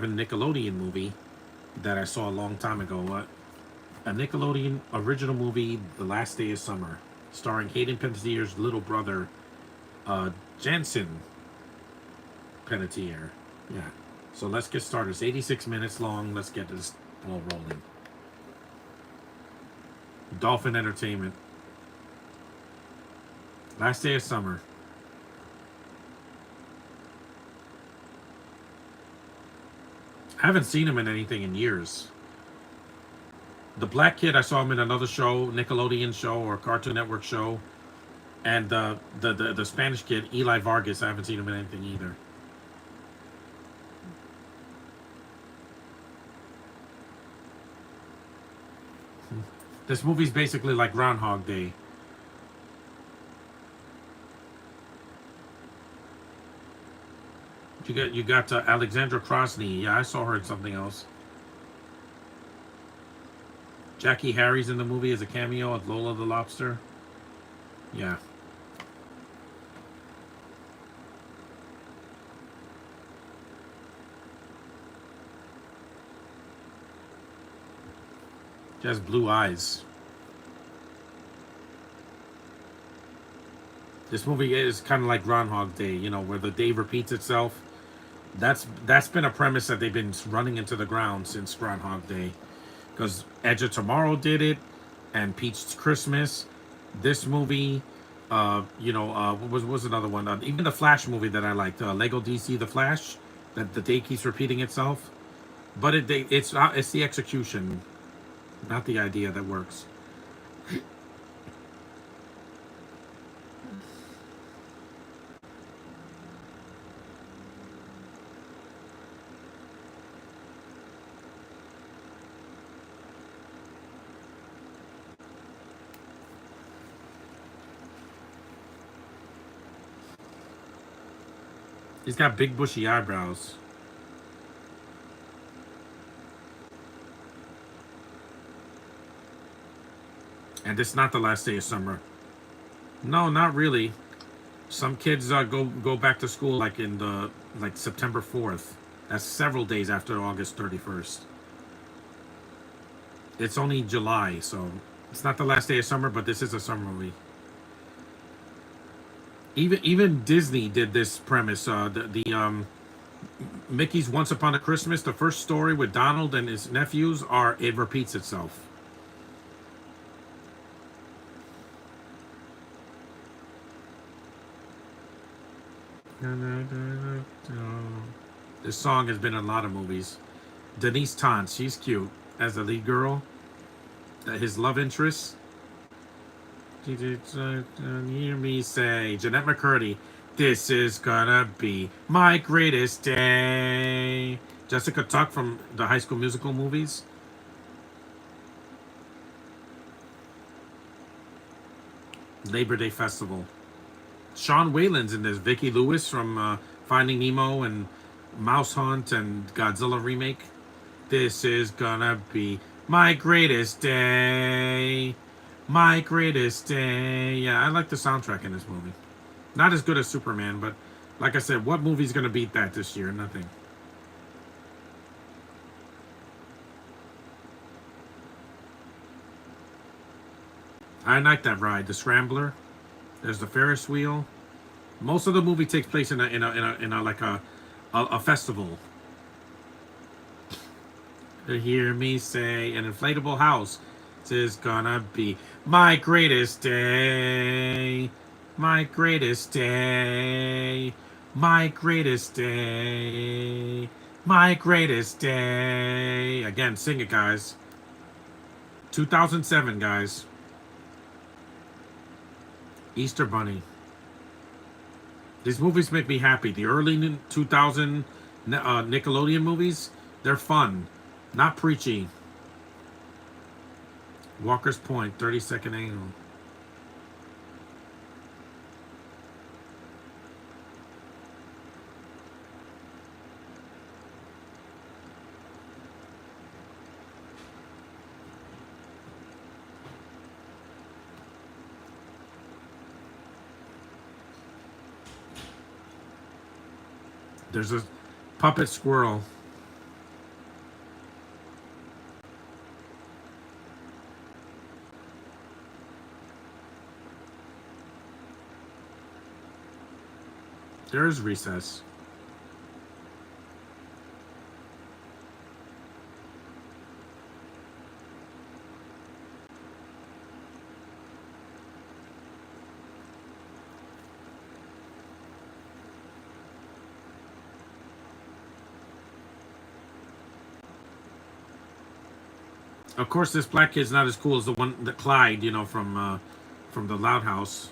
a Nickelodeon movie that I saw a long time ago. A Nickelodeon original movie, The Last Day of Summer, starring Hayden Panettiere's little brother, uh, Jansen Panettiere. Yeah. So let's get started. It's 86 minutes long. Let's get this ball rolling. Dolphin Entertainment. Last Day of Summer. I haven't seen him in anything in years. The black kid, I saw him in another show, Nickelodeon show or Cartoon Network show. And the Spanish kid, Eli Vargas, I haven't seen him in anything either. This movie's basically like Groundhog Day. You got Alexandra Krosny. Yeah, I saw her in something else. Jackie Harry's in the movie as a cameo as Lola the Lobster. Yeah. She has blue eyes. This movie is kind of like Groundhog Day, where the day repeats itself. That's been a premise that they've been running into the ground since Groundhog Day, because Edge of Tomorrow did it, and Pete's Christmas. This movie, what was another one? Even the Flash movie that I liked, Lego DC The Flash, that the day keeps repeating itself. But it's not, it's the execution, not the idea that works. He's got big bushy eyebrows. And it's not the last day of summer. No, not really. Some kids go back to school like September 4th. That's several days after August 31st. It's only July, so it's not the last day of summer, but this is a summer movie. Even Disney did this premise. The Mickey's Once Upon a Christmas, the first story with Donald and his nephews, are it repeats itself. This song has been in a lot of movies. Denise Tance, she's cute as the lead girl. His love interest. Hear me say, Jeanette McCurdy, this is gonna be my greatest day. Jessica Tuck from the High School Musical movies. Labor Day Festival. Sean Whalen's in this. Vicki Lewis from Finding Nemo and Mouse Hunt and Godzilla remake. This is gonna be my greatest day. My greatest day. Yeah, I like the soundtrack in this movie. Not as good as Superman, but like I said, what movie's gonna beat that this year? Nothing. I like that ride. The Scrambler. There's the Ferris wheel. Most of the movie takes place in a like a festival. To hear me say an inflatable house. This is gonna be my greatest day. My greatest day. My greatest day. My greatest day. Again, sing it, guys. 2007, guys. Easter Bunny. These movies make me happy. The early 2000 Nickelodeon movies, they're fun. Not preachy. Walker's Point, 30-second angle. There's a puppet squirrel. There is recess. Of course, this black kid's not as cool as the one that Clyde, from the Loud House.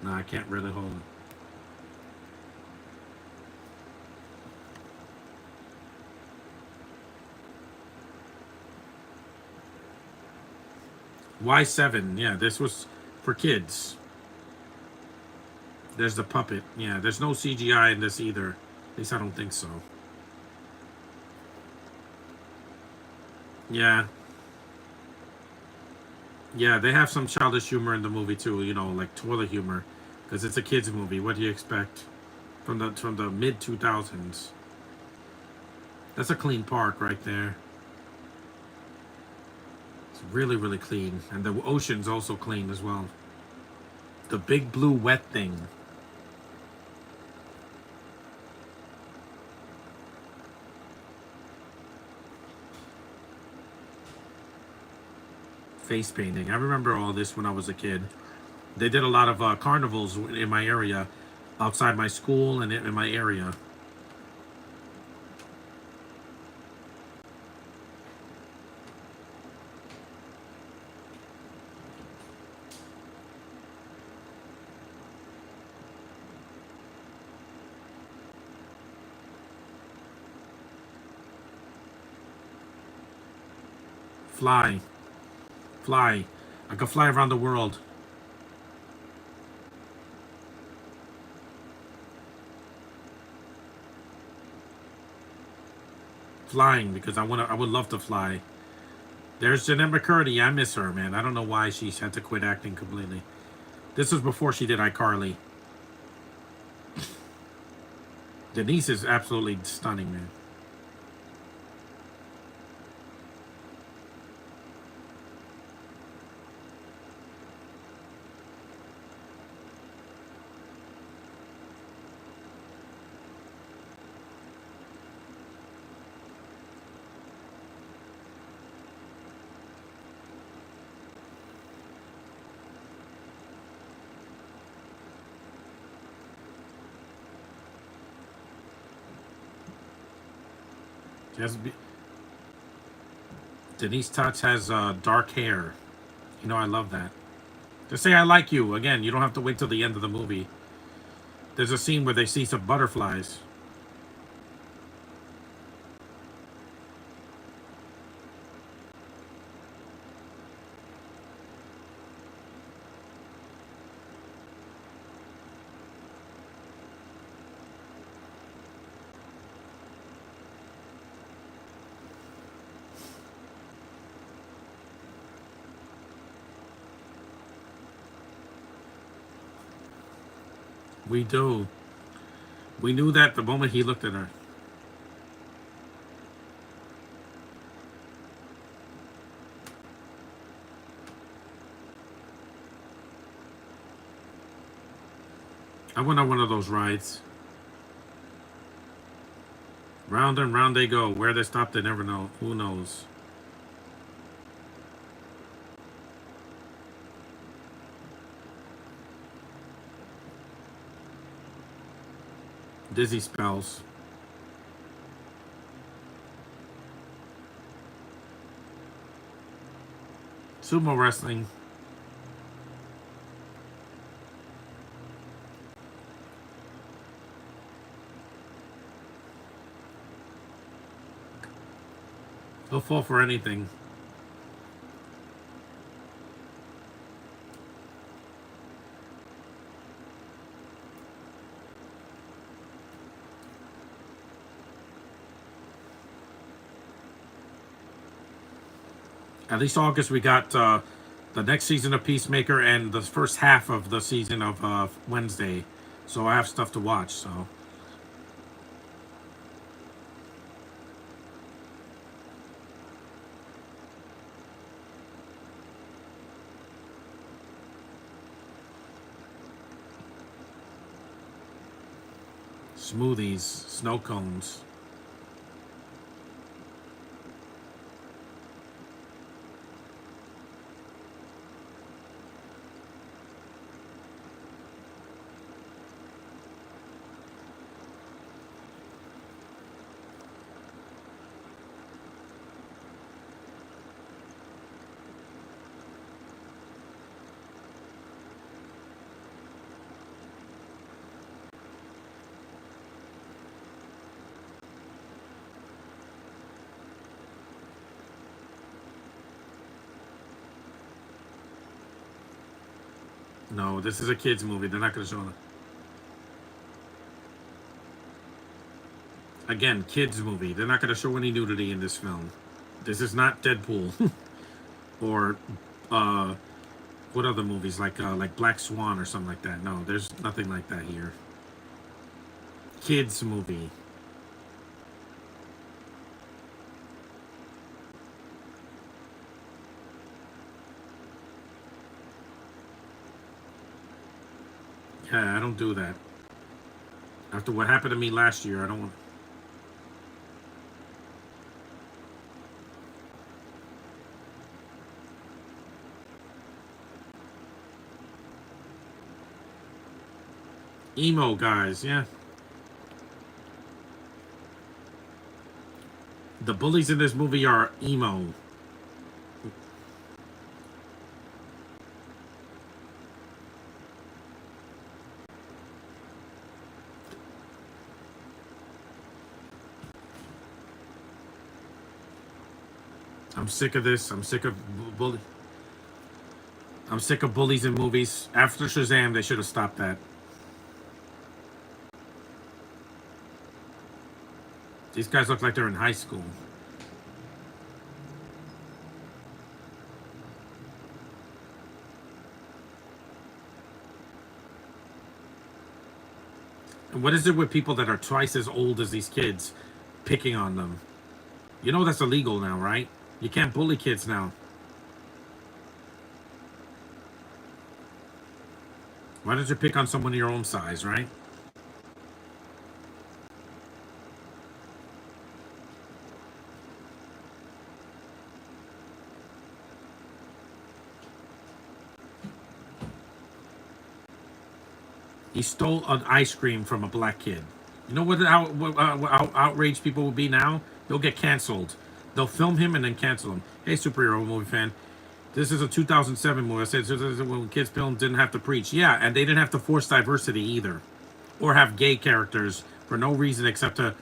No, I can't really hold him. Y7, yeah, this was for kids. There's the puppet. Yeah, there's no CGI in this either. At least I don't think so. Yeah. Yeah, they have some childish humor in the movie too, like toilet humor. Because it's a kids movie. What do you expect? From the mid 2000s. That's a clean park right there. It's really, really clean. And the ocean's also clean as well. The big blue wet thing. Face painting. I remember all this when I was a kid. They did a lot of carnivals in my area, outside my school and in my area. Fly. Fly. I could fly around the world. Flying, because I would love to fly. There's Jeanette McCurdy. I miss her, man. I don't know why she had to quit acting completely. This was before she did iCarly. Denise is absolutely stunning, man. She has Denise Touch has dark hair. I love that. Just say I like you. Again, you don't have to wait till the end of the movie. There's a scene where they see some butterflies. We do. We knew that the moment he looked at her. I went on one of those rides. Round and round they go. Where they stop, they never know. Who knows? Dizzy spells. Sumo wrestling. He'll fall for anything. At least August, we got the next season of Peacemaker and the first half of the season of Wednesday. So I have stuff to watch. So Smoothies, snow cones. No, this is a kids movie. They're not going to show it. Again, kids movie. They're not going to show any nudity in this film. This is not Deadpool or uh, what other movies like Black Swan or something like that. No, there's nothing like that here. Kids movie. Yeah, I don't do that. After what happened to me last year, I don't want. Emo guys, yeah. The bullies in this movie are emo. I'm sick of this. I'm sick of bully. I'm sick of bullies in movies. After Shazam, they should have stopped that. These guys look like they're in high school. And what is it with people that are twice as old as these kids picking on them? You know that's illegal now, right? You can't bully kids now. Why don't you pick on someone your own size, right? He stole an ice cream from a black kid. You know what outraged people will be now? They'll get canceled. They'll film him and then cancel him. Hey, superhero movie fan. This is a 2007 movie. I said when kids film didn't have to preach. Yeah, and they didn't have to force diversity either. Or have gay characters for no reason except to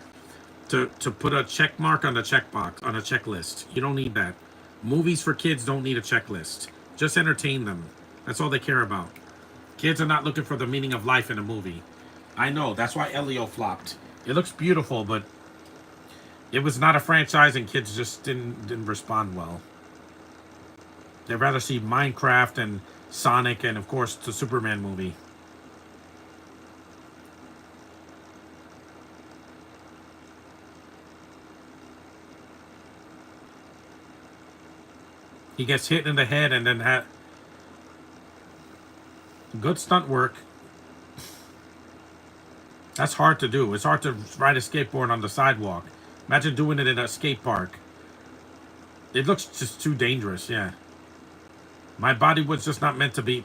put a check mark on the checkbox on a checklist. You don't need that. Movies for kids don't need a checklist. Just entertain them. That's all they care about. Kids are not looking for the meaning of life in a movie. I know. That's why Elio flopped. It looks beautiful, but it was not a franchise, and kids just didn't respond well. They'd rather see Minecraft and Sonic, and of course the Superman movie. He gets hit in the head and then good stunt work. That's hard to do. It's hard to ride a skateboard on the sidewalk. Imagine doing it in a skate park. It looks just too dangerous, yeah. My body was just not meant to be.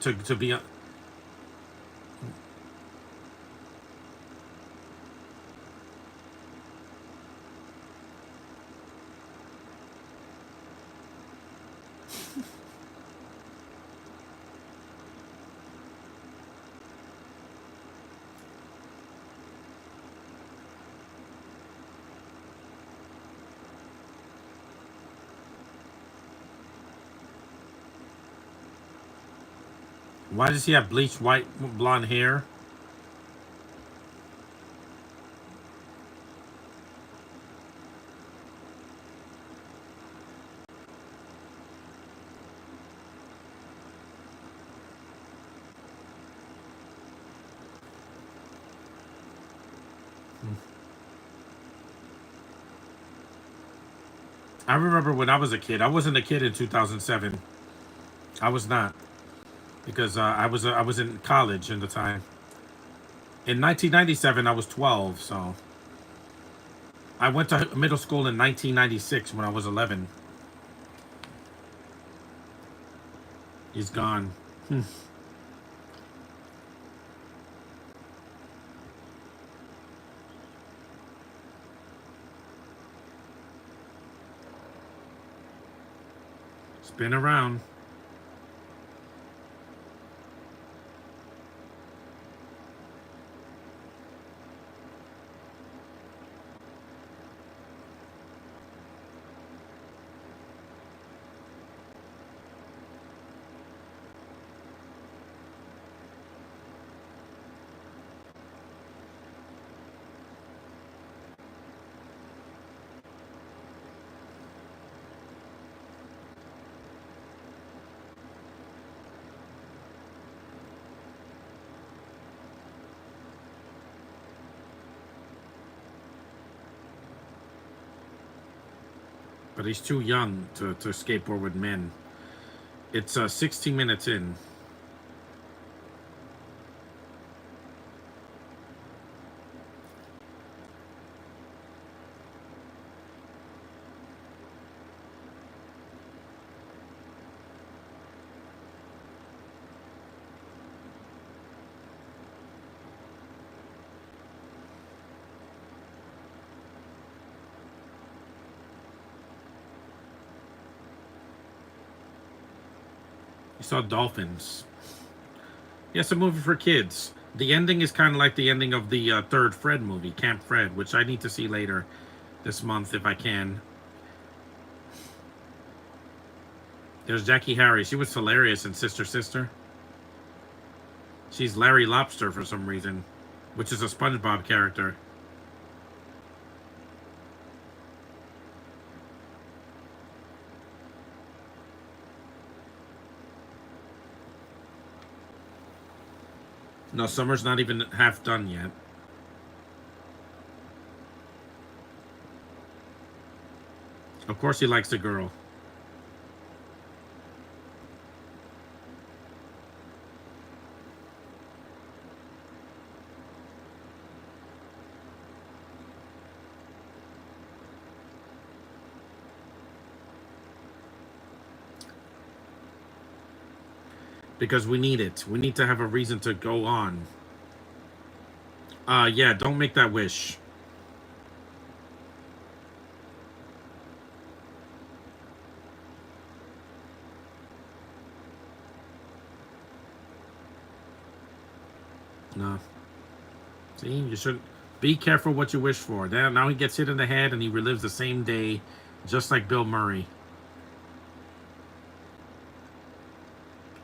Why does he have bleached white blonde hair? I remember when I was a kid. I wasn't a kid in 2007. I was not because I was in college at the time. In 1997, I was 12, so I went to middle school in 1996 when I was 11. He's gone. Spin around. But he's too young to skateboard with men. It's 16 minutes in. You saw dolphins. Yeah, it's a movie for kids. The ending is kind of like the ending of the third Fred movie, Camp Fred, which I need to see later this month if I can. There's Jackie Harry. She was hilarious in Sister Sister. She's Larry Lobster for some reason, which is a SpongeBob character. No, summer's not even half done yet. Of course he likes the girl. Because we need it. We need to have a reason to go on. Yeah, don't make that wish. No. See, you should be careful what you wish for. Now he gets hit in the head and he relives the same day, just like Bill Murray.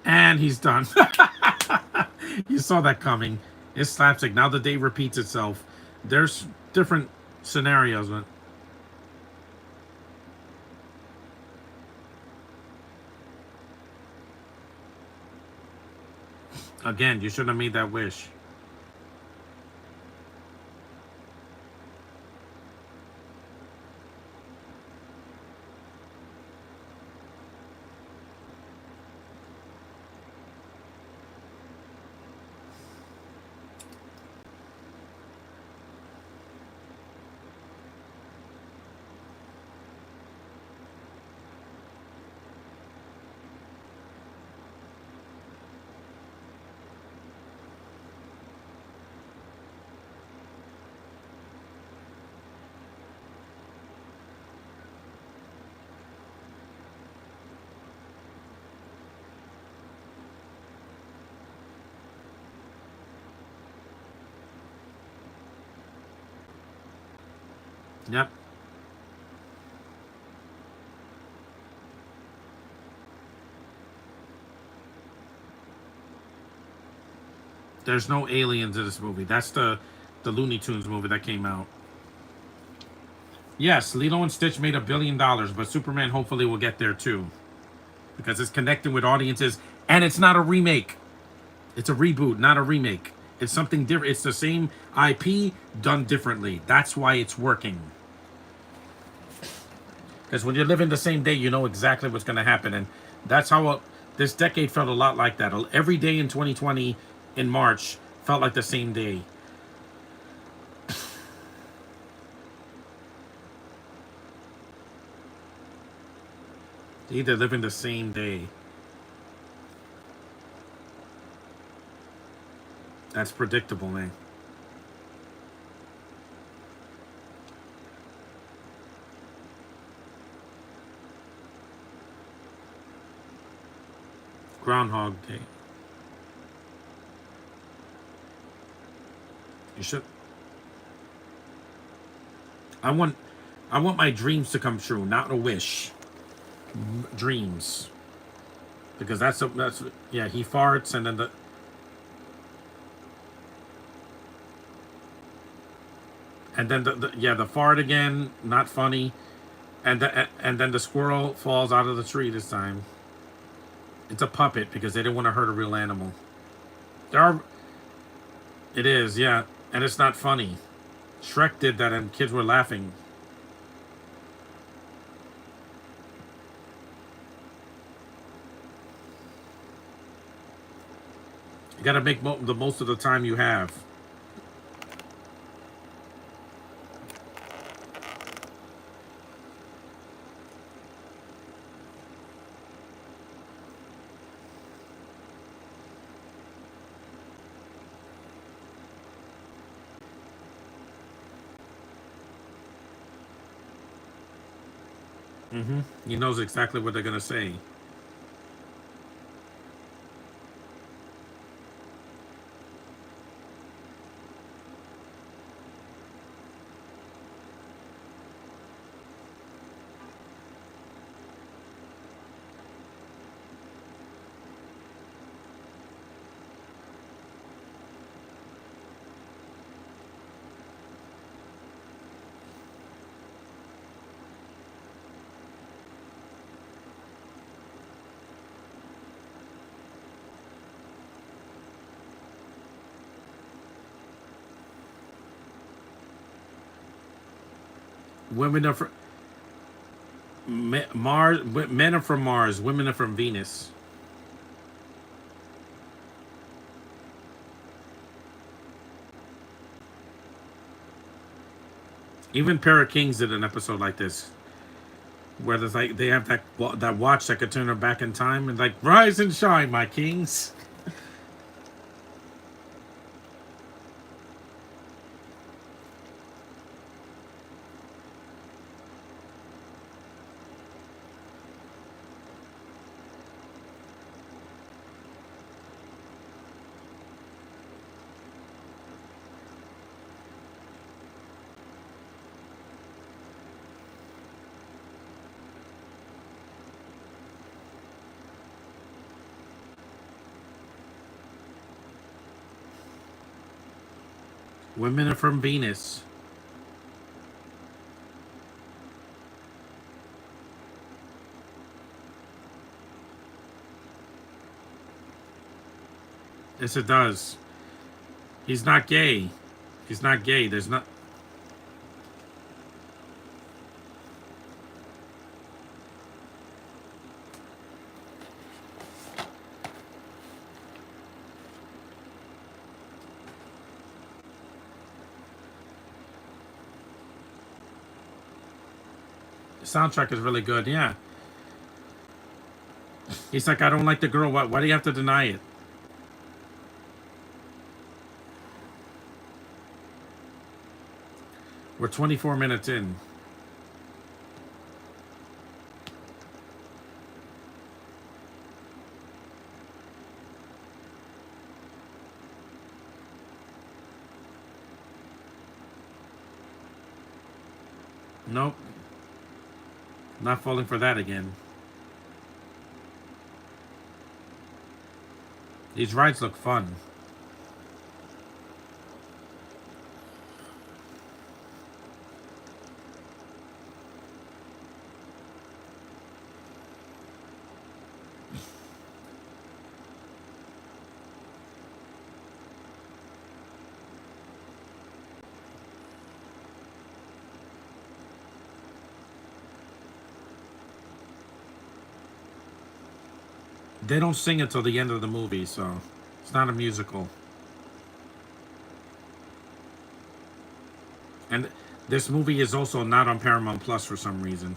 And he's done. You saw that coming. It's slapstick. Now the day repeats itself. There's different scenarios, but again, you shouldn't have made that wish. Yep. There's no aliens in this movie. That's the Looney Tunes movie that came out. Yes, Lilo and Stitch made $1 billion, but Superman hopefully will get there too. Because it's connecting with audiences and it's not a remake. It's a reboot, not a remake. It's something different. It's the same IP done differently. That's why it's working. Because when you live in the same day, you know exactly what's going to happen. And that's how this decade felt a lot like that. Every day in 2020 in March felt like the same day. They either live in the same day. That's predictable, man. Groundhog Day. You should. I want. I want my dreams to come true, not a wish. Dreams, because that's yeah. He farts and then the fart again. Not funny. And then the squirrel falls out of the tree this time. It's a puppet because they didn't want to hurt a real animal. There are. It is, yeah, and it's not funny. Shrek did that, and kids were laughing. You got to make the most of the time you have. He knows exactly what they're gonna say. Women are from Mars. Men are from Mars. Women are from Venus. Even Pair of Kings did an episode like this, where there's like they have that watch that could turn them back in time and like rise and shine, my kings. Women are from Venus. Yes, it does. He's not gay. He's not gay. There's not. The soundtrack is really good. Yeah. He's like, I don't like the girl. Why do you have to deny it? We're 24 minutes in. Nope. Not falling for that again. These rides look fun. They don't sing until the end of the movie, so it's not a musical. And this movie is also not on Paramount Plus for some reason.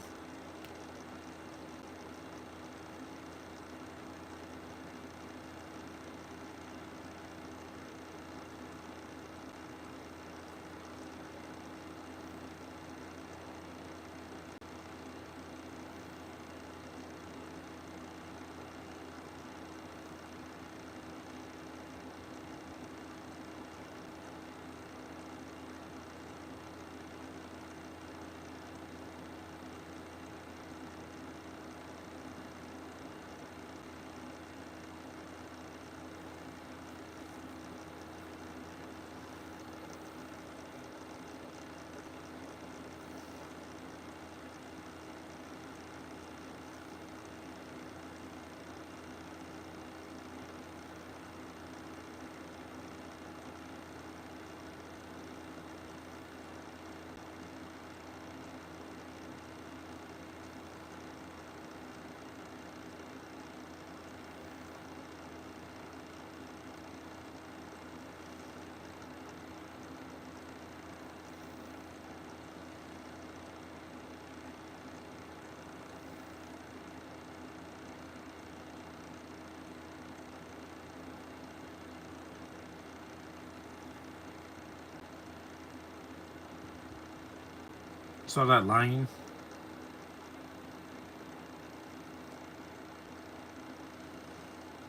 Saw that lying.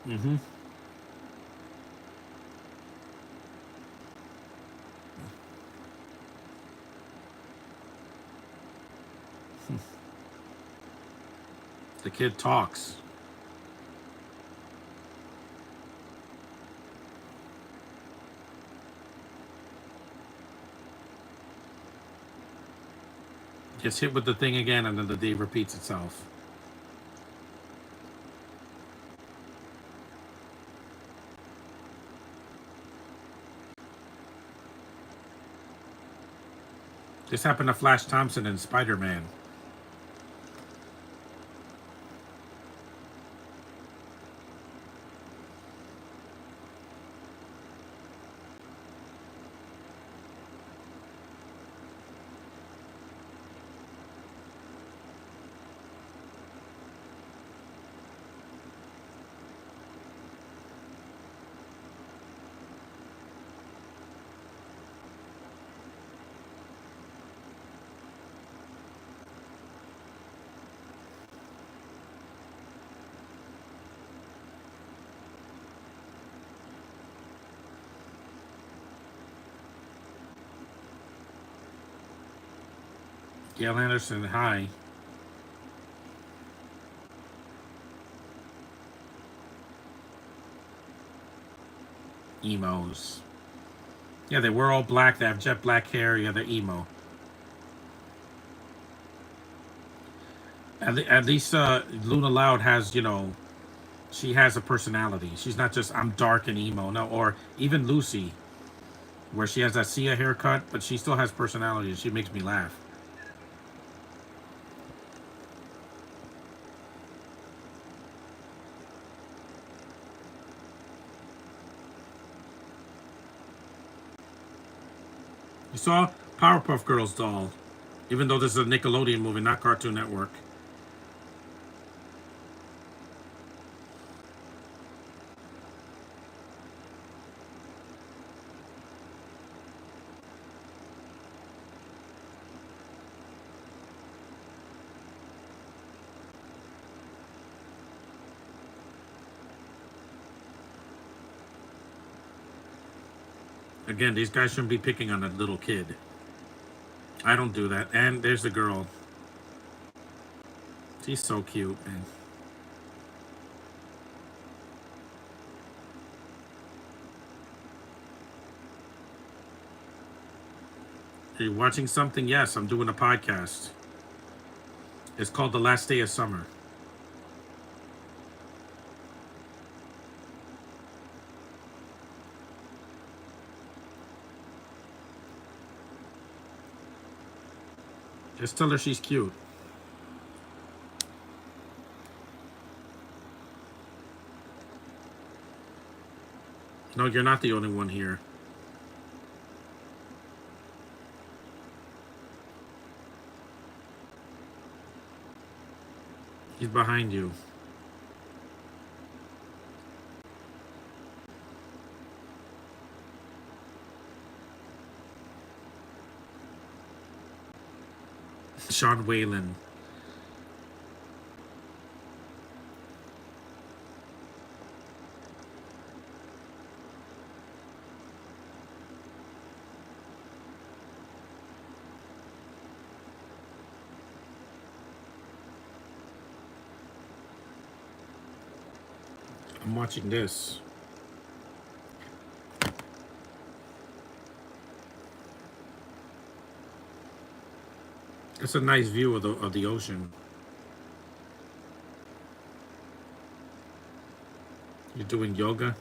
Mm-hmm. The kid talks. Gets hit with the thing again, and then the day repeats itself. This happened to Flash Thompson in Spider-Man. Gail Anderson, hi. Emos. Yeah, they were all black. They have jet black hair. Yeah, they're emo. At least Luna Loud has, she has a personality. She's not just, I'm dark and emo. No, or even Lucy, where she has that Sia haircut, but she still has personality. She makes me laugh. You saw Powerpuff Girls doll, even though this is a Nickelodeon movie, not Cartoon Network. Again, these guys shouldn't be picking on a little kid. I don't do that. And there's the girl. She's so cute, man. Are you watching something? Yes, I'm doing a podcast. It's called The Last Day of Summer. Just tell her she's cute. No, you're not the only one here. He's behind you. Sean Whalen. I'm watching this. It's a nice view of the ocean. You're doing yoga.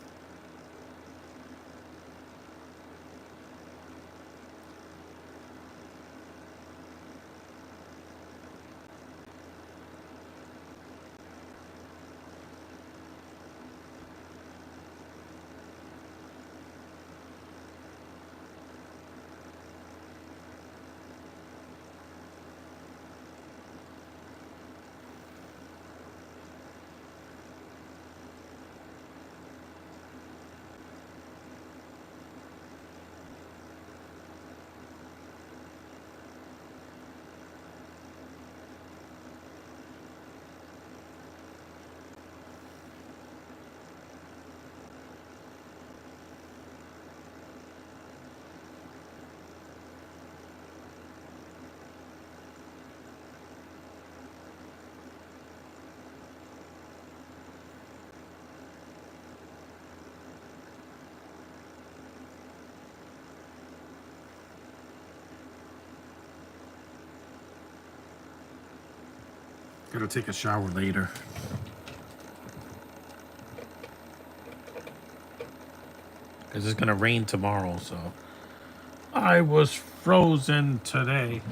Gotta take a shower later. Because it's gonna rain tomorrow, so. I was frozen today.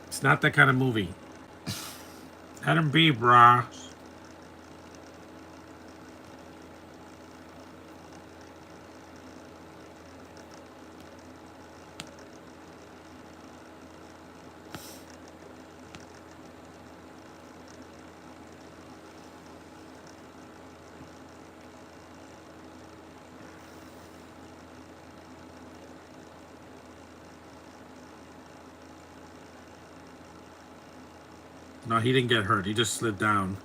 It's not that kind of movie. Let him be, brah. No, he didn't get hurt. He just slid down.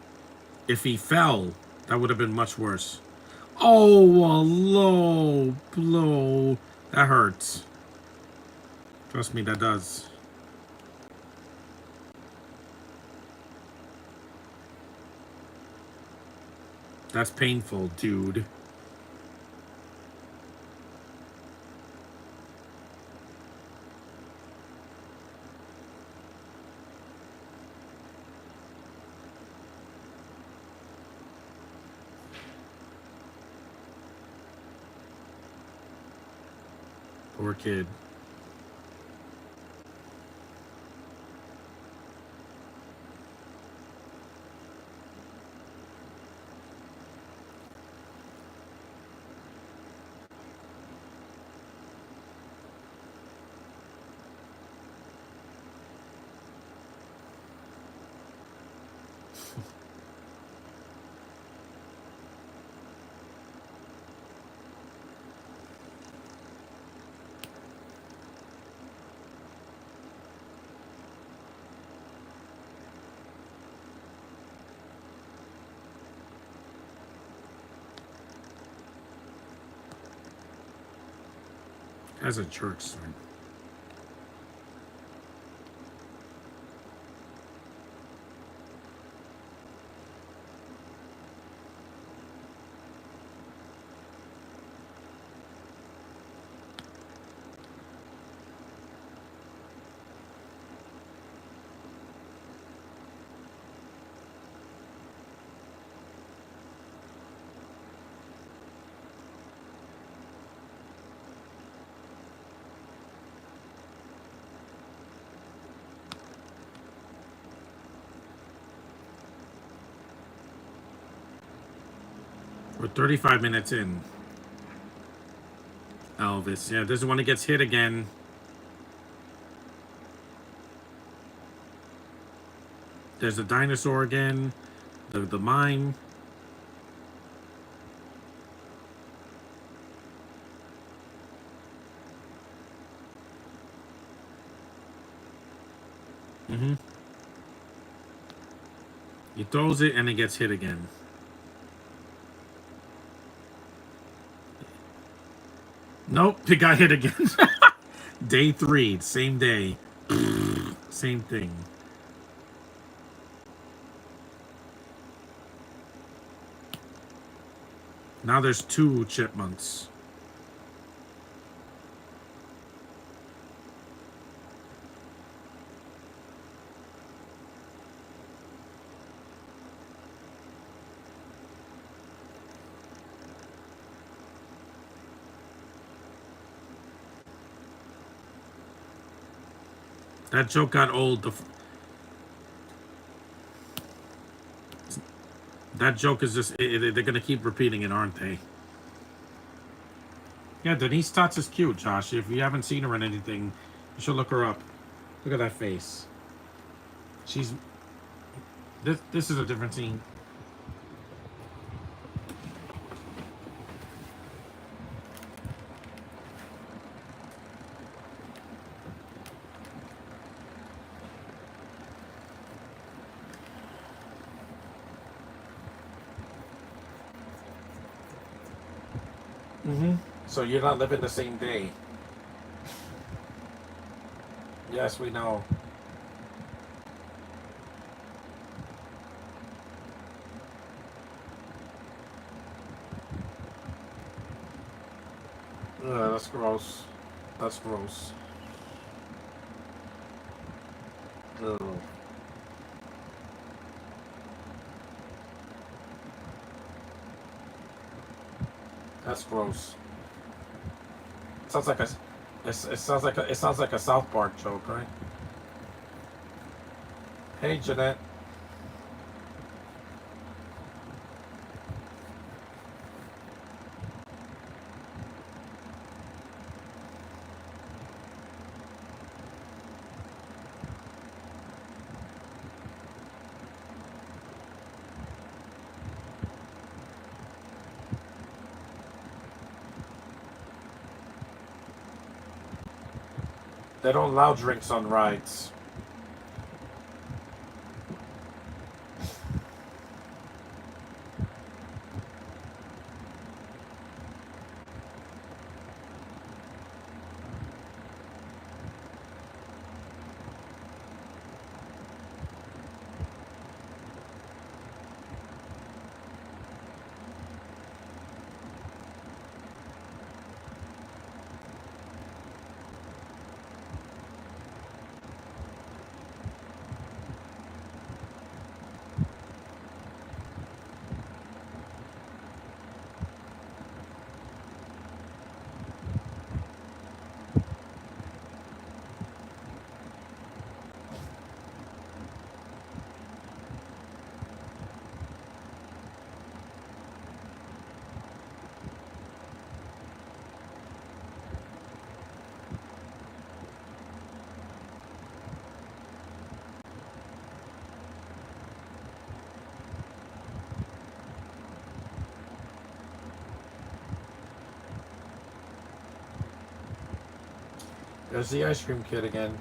If he fell, that would have been much worse. Oh, a low blow. That hurts. Trust me, that does. That's painful, dude. Poor kid. As a jerk, son. We're 35 minutes in. Elvis. Yeah, this is when he gets hit again. There's a dinosaur again. The mime. Mm-hmm. He throws it and it gets hit again. Nope, it got hit again. Day 3, same day. Same thing. Now there's 2 chipmunks. That joke got old. That joke is just... they're going to keep repeating it, aren't they? Yeah, Denise Tots is cute, Josh. If you haven't seen her in anything, you should look her up. Look at that face. She's... This is a different scene. Mm-hmm. So you're not living the same day. Yes, we know. That's gross. That's gross. Ugh. That's gross. Sounds like a. It sounds like a South Park joke, right? Hey, Jeanette. They don't allow drinks on rides. There's the ice cream kid again.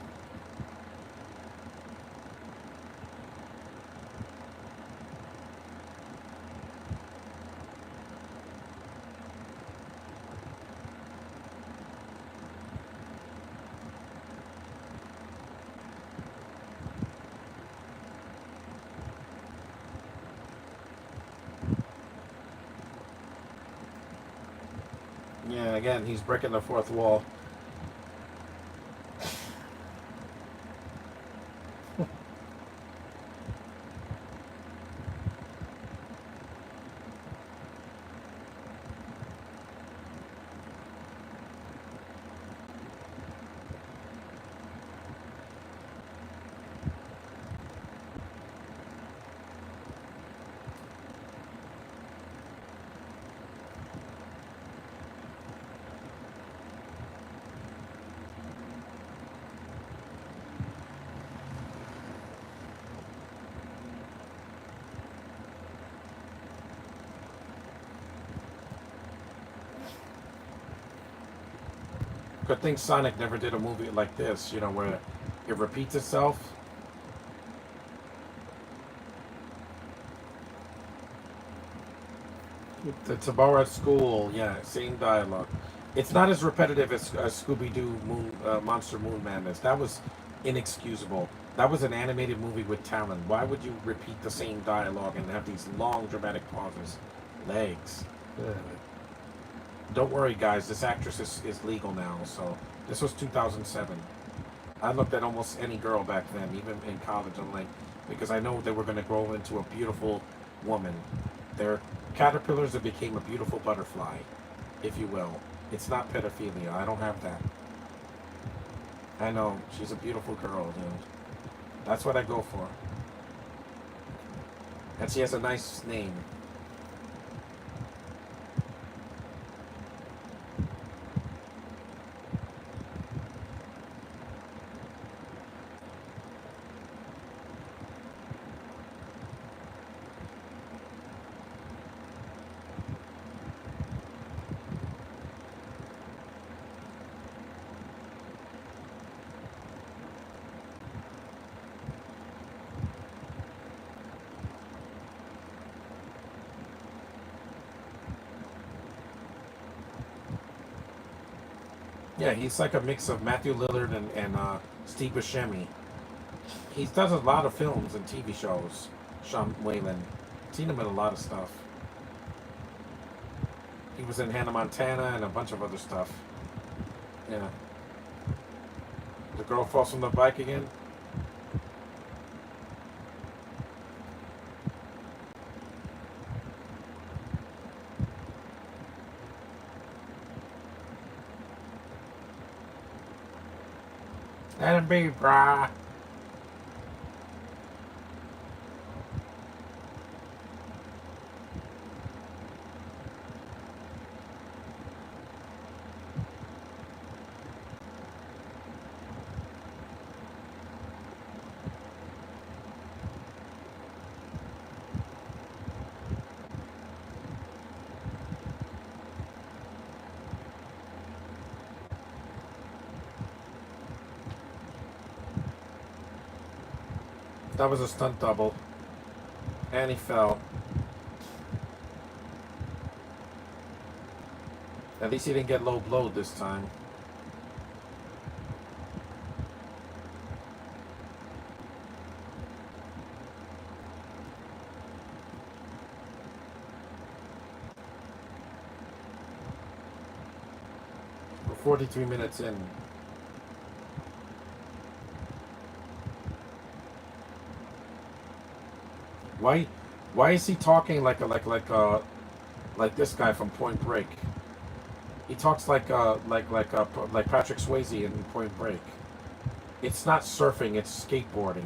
Yeah, again, he's breaking the fourth wall. Good thing Sonic never did a movie like this, where it repeats itself. The Tabara at school, yeah, same dialogue. It's not as repetitive as Scooby Doo Monster Moon Madness. That was inexcusable. That was an animated movie with talent. Why would you repeat the same dialogue and have these long dramatic pauses? Legs. Ugh. Don't worry, guys. This actress is legal now. So this was 2007. I looked at almost any girl back then, even in college. I'm like, because I know they were going to grow into a beautiful woman. They're caterpillars that became a beautiful butterfly, if you will. It's not pedophilia. I don't have that. I know she's a beautiful girl, dude. That's what I go for. And she has a nice name. Yeah, he's like a mix of Matthew Lillard and Steve Buscemi. He does a lot of films and TV shows. Sean Whalen. Seen him in a lot of stuff. He was in Hannah Montana and a bunch of other stuff. Yeah. The girl falls from the bike again. Let him be, brah. That was a stunt double. And he fell. At least he didn't get low blowed this time. We're 43 minutes in. Why? Why is he talking like this guy from Point Break? He talks like Patrick Swayze in Point Break. It's not surfing; it's skateboarding.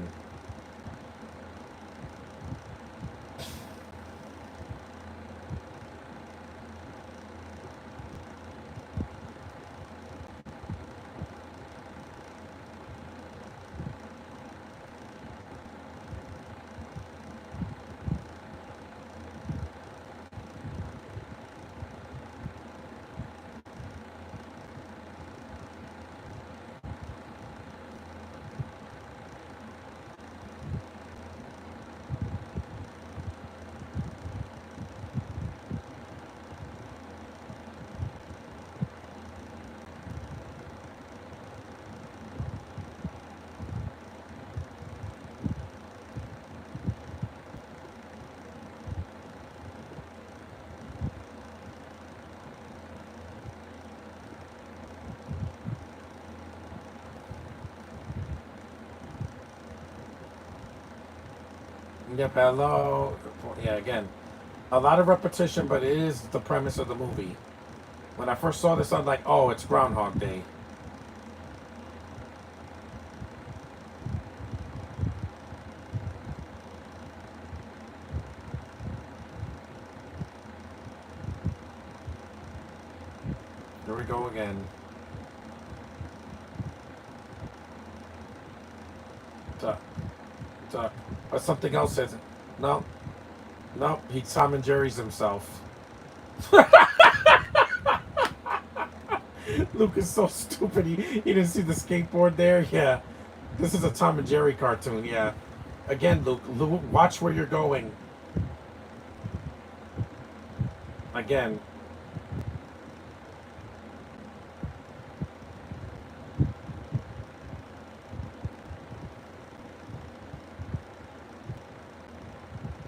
Yep, hello. Yeah, again, a lot of repetition, but it is the premise of the movie. When I first saw this, I'm like, oh, it's Groundhog Day. Here we go again. Duck, duck. But something else says, no, no, he Tom and Jerry's himself. Luke is so stupid. He didn't see the skateboard there. Yeah, this is a Tom and Jerry cartoon. Yeah, again, Luke, watch where you're going. Again.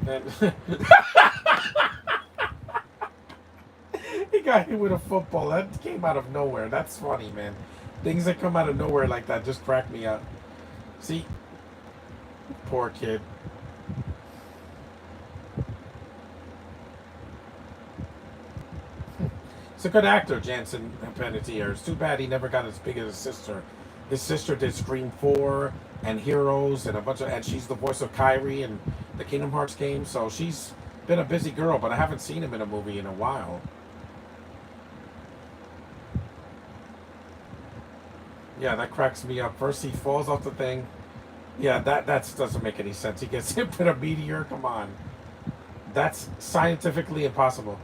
And he got hit with a football. That came out of nowhere. That's funny, man. Things that come out of nowhere like that just crack me up. See? Poor kid. He's a good actor, Jansen Panettiere. It's too bad he never got as big as his sister. His sister did Scream 4 and Heroes and a bunch of, and she's the voice of Kyrie in the Kingdom Hearts game. So she's been a busy girl, but I haven't seen him in a movie in a while. Yeah, that cracks me up. First he falls off the thing. Yeah, that doesn't make any sense. He gets hit with a meteor. Come on, that's scientifically impossible.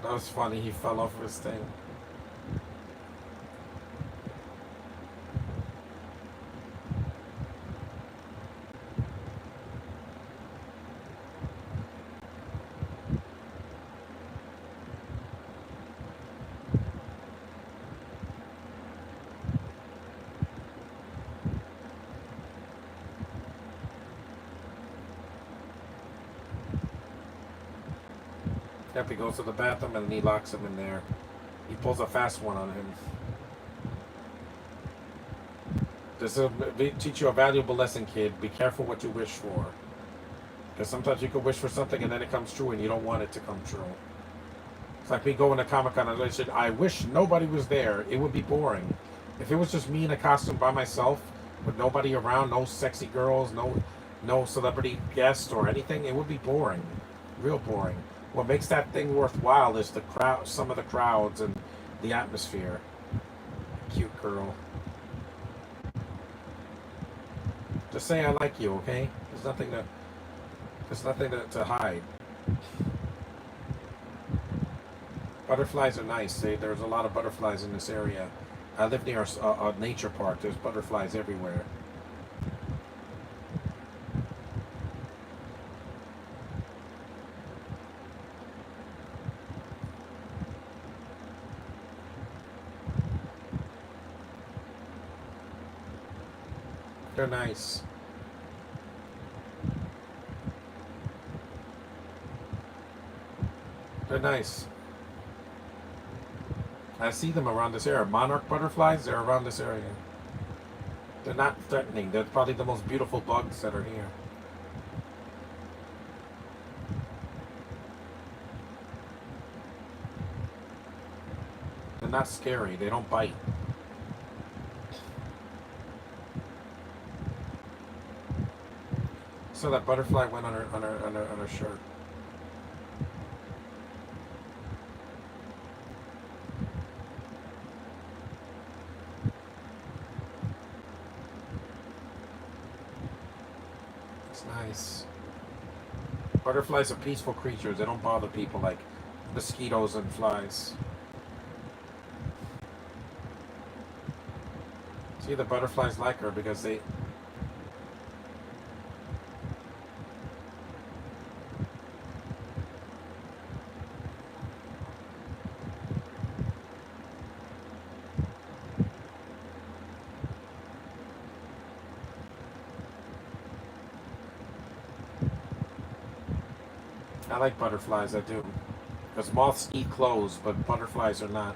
That was funny. He fell off of his thing. Yep, he goes to the bathroom and then he locks him in there. He pulls a fast one on him. This will teach you a valuable lesson, kid. Be careful what you wish for. Because sometimes you can wish for something and then it comes true and you don't want it to come true. It's like me going to Comic Con and I said, I wish nobody was there. It would be boring. If it was just me in a costume by myself, with nobody around, no sexy girls, no celebrity guest or anything, it would be boring. Real boring. What makes that thing worthwhile is the crowd, some of the crowds and the atmosphere. Cute girl. Just say I like you, okay? There's nothing to hide. Butterflies are nice. There's a lot of butterflies in this area. I live near a nature park. There's butterflies everywhere. They're nice. They're nice. I see them around this area. Monarch butterflies, they're around this area. They're not threatening. They're probably the most beautiful bugs that are here. They're not scary. They don't bite. So that butterfly went on her shirt. It's nice. Butterflies are peaceful creatures. They don't bother people like mosquitoes and flies. See, the butterflies like her because they. I like butterflies, I do. Because moths eat clothes, but butterflies are not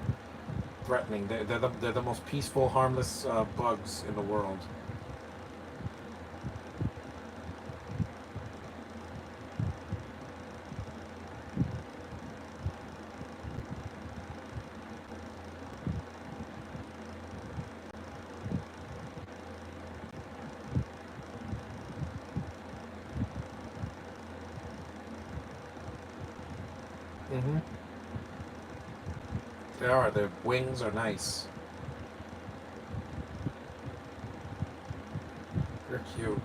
threatening. They're the most peaceful, harmless bugs in the world. Mm-hmm. They are. Their wings are nice. They're cute.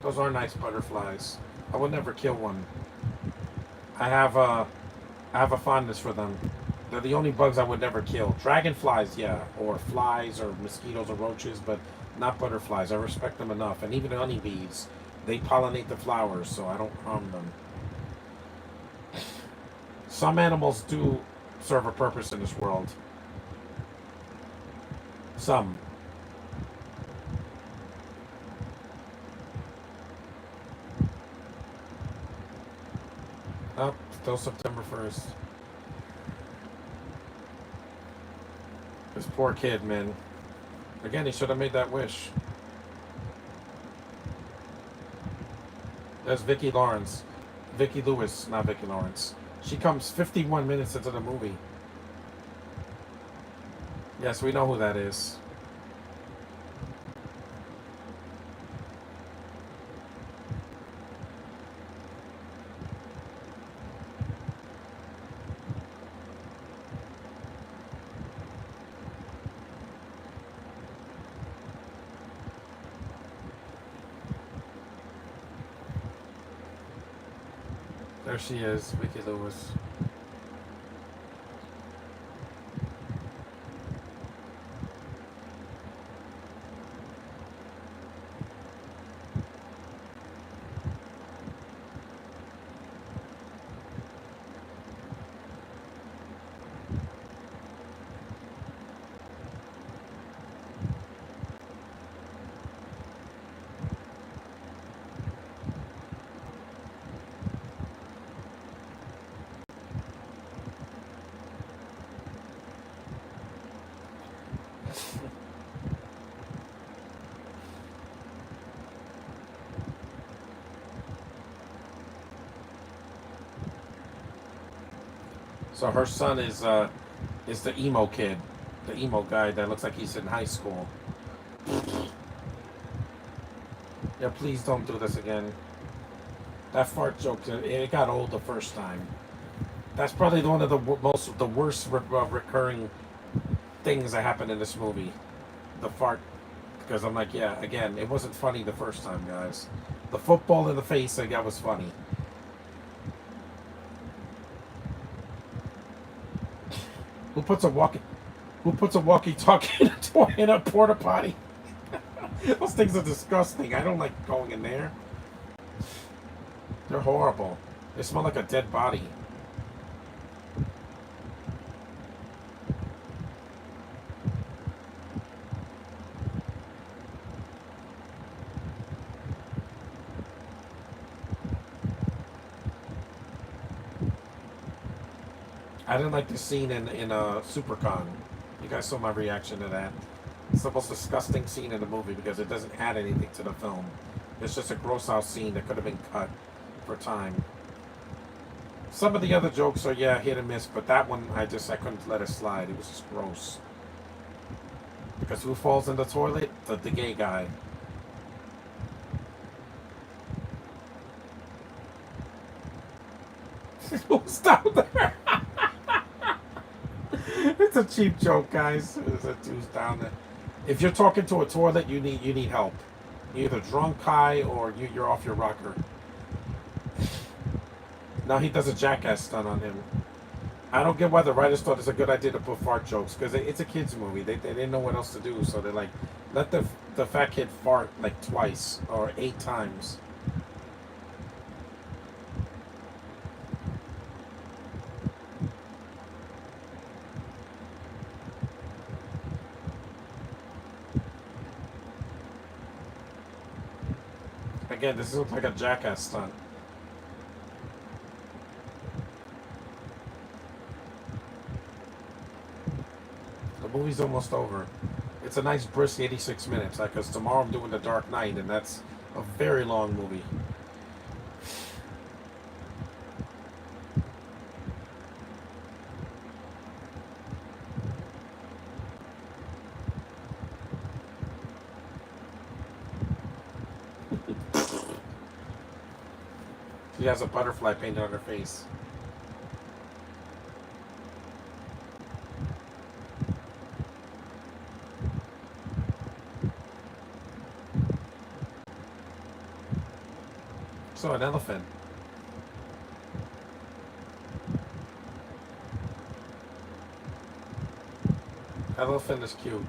Those are nice butterflies. I would never kill one. I have a, I have a fondness for them. They're the only bugs I would never kill. Dragonflies, yeah, or flies, or mosquitoes, or roaches, but not butterflies. I respect them enough. And even honeybees, they pollinate the flowers, so I don't harm them. Some animals do serve a purpose in this world. Some. Oh, still September 1st. This poor kid, man. Again, he should have made that wish. There's Vicki Lawrence. Vicki Lewis, not Vicki Lawrence. She comes 51 minutes into the movie. Yes, we know who that is. There she is, Vicki Lewis. So her son is the emo kid, the emo guy that looks like he's in high school. Yeah, please don't do this again. That fart joke, it got old the first time. That's probably one of the worst recurring things that happened in this movie. The fart, because I'm like, yeah, again, it wasn't funny the first time, guys. The football in the face, that was funny. Who puts a walkie? Who puts a walkie-talkie in a porta potty? Those things are disgusting. I don't like going in there. They're horrible. They smell like a dead body. I didn't like the scene in Supercon. You guys saw my reaction to that. It's the most disgusting scene in the movie because it doesn't add anything to the film. It's just a gross out scene that could have been cut for time. Some of the other jokes are, yeah, hit and miss, but that one I couldn't let it slide. It was just gross. Because who falls in the toilet? The gay guy. Who's down there? It's a cheap joke, guys. It's a dude's down there. If you're talking to a toilet, you need help. You're either drunk, high, or you're off your rocker. Now he does a jackass stunt on him. I don't get why the writers thought it's a good idea to put fart jokes, because it's a kids movie. They didn't know what else to do, so they're like, let the fat kid fart like twice or 8 times. Again, this looks like a jackass stunt. The movie's almost over. It's a nice brisk 86 minutes, because tomorrow I'm doing The Dark Knight, and that's a very long movie. She has a butterfly painted on her face. So, an elephant. Elephant is cute.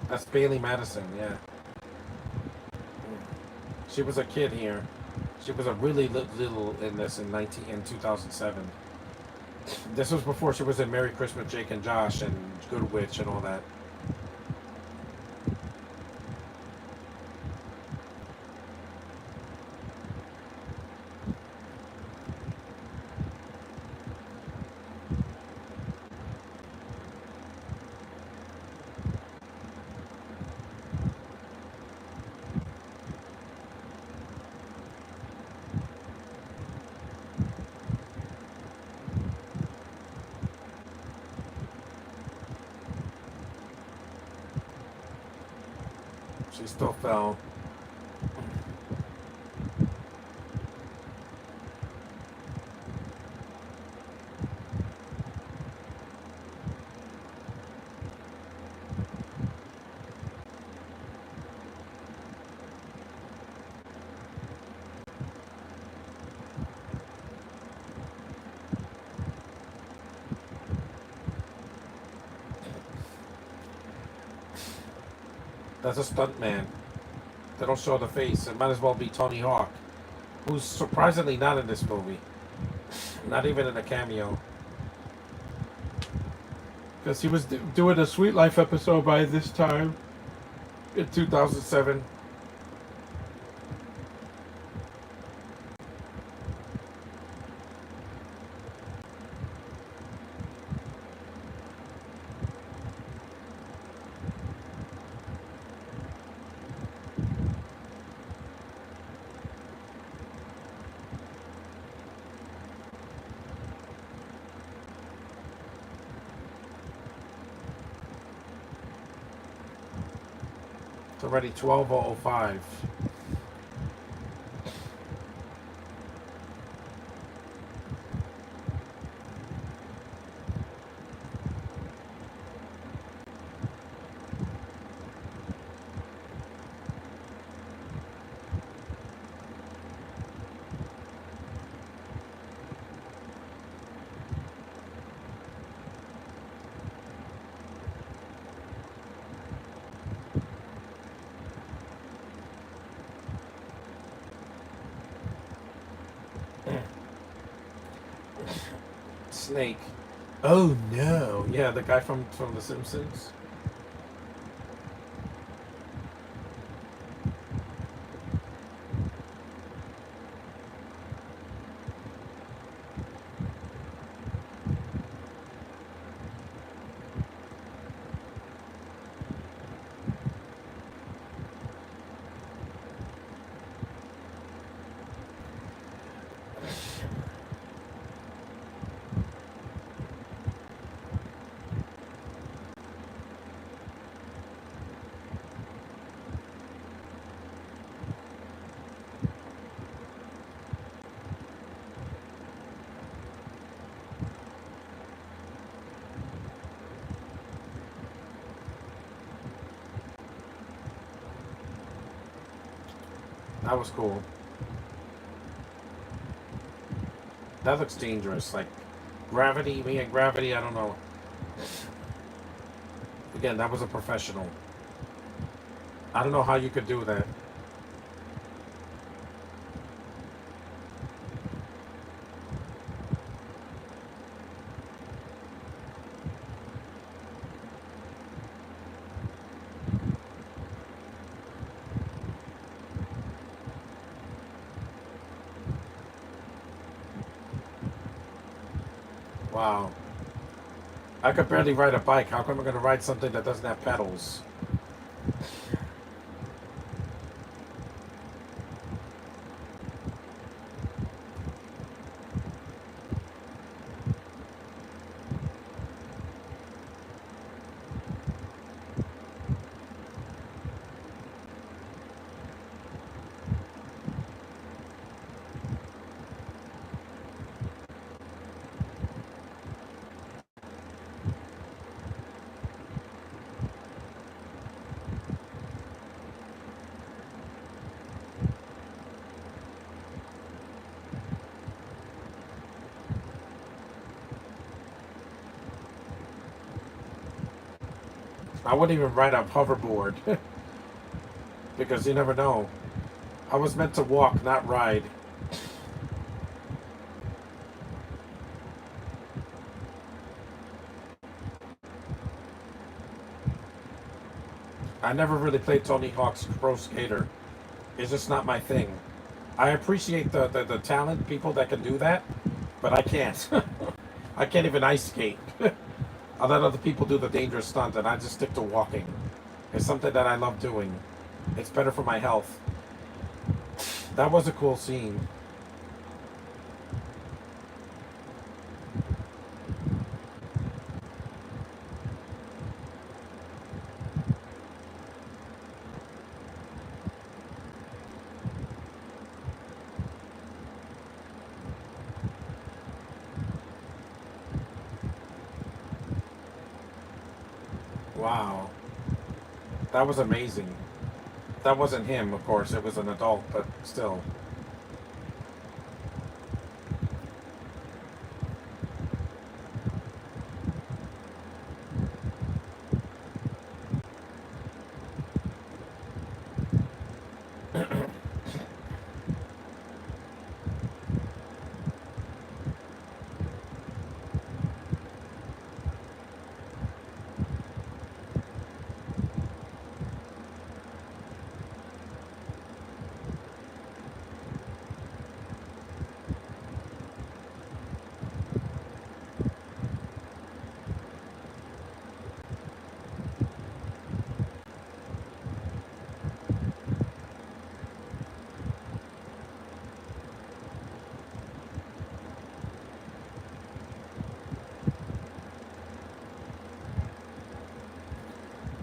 That's Bailey Madison, yeah. She was a kid here. She was a really little in this in 2007. This was before she was in Merry Christmas, Jake and Josh, and Good Witch, and all that. She still fell. That's a stunt man. They don't show the face. It might as well be Tony Hawk, who's surprisingly not in this movie. Not even in a cameo. Because he was doing a Sweet Life episode by this time in 2007. It's already 12:05. Snake. Oh no. Yeah, the guy from The Simpsons. That was cool. That looks dangerous. Like gravity, me and gravity, I don't know. Again, that was a professional. I don't know how you could do that. Wow. I could barely ride a bike. How come I'm going to ride something that doesn't have pedals? I wouldn't even ride a hoverboard because you never know. I was meant to walk, not ride. I never really played Tony Hawk's Pro Skater. It's just not my thing. I appreciate the talent, people that can do that, but I can't. I can't even ice skate. I let other people do the dangerous stunt, and I just stick to walking. It's something that I love doing. It's better for my health. That was a cool scene. Wow. That was amazing. That wasn't him, of course. It was an adult, but still.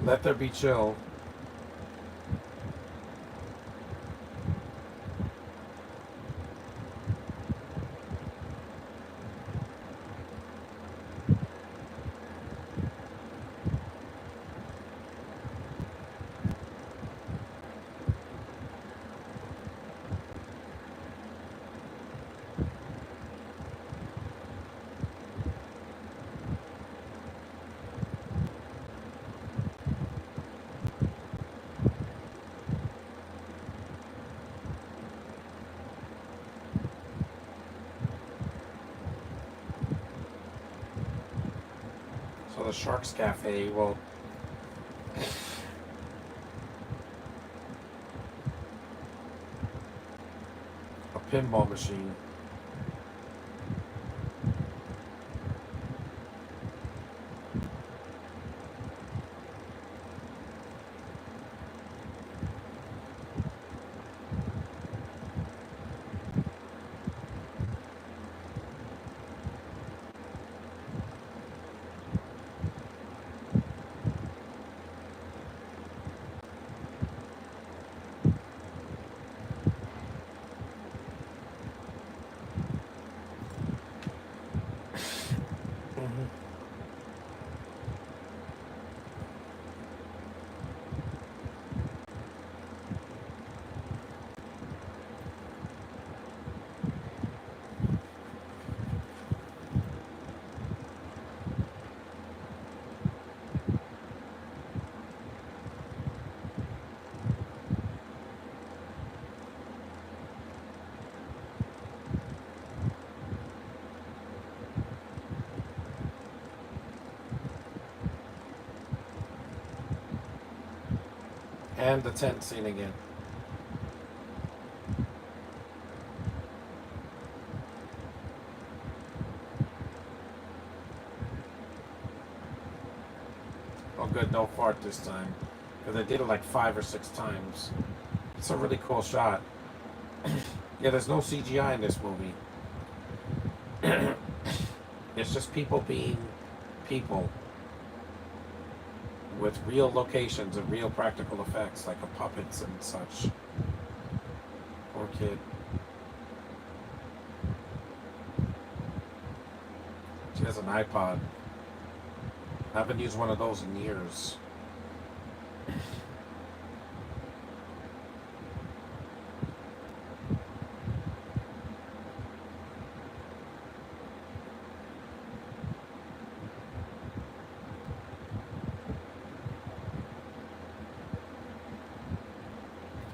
Let there be chill. the Sharks Cafe. Well, a pinball machine. And the tent scene again. Oh good, no fart this time. Because I did it like 5 or 6 times. It's a really cool shot. Yeah, there's no CGI in this movie. It's just people being people with real locations and real practical effects, like a puppets and such. Poor kid. She has an iPod. I haven't used one of those in years.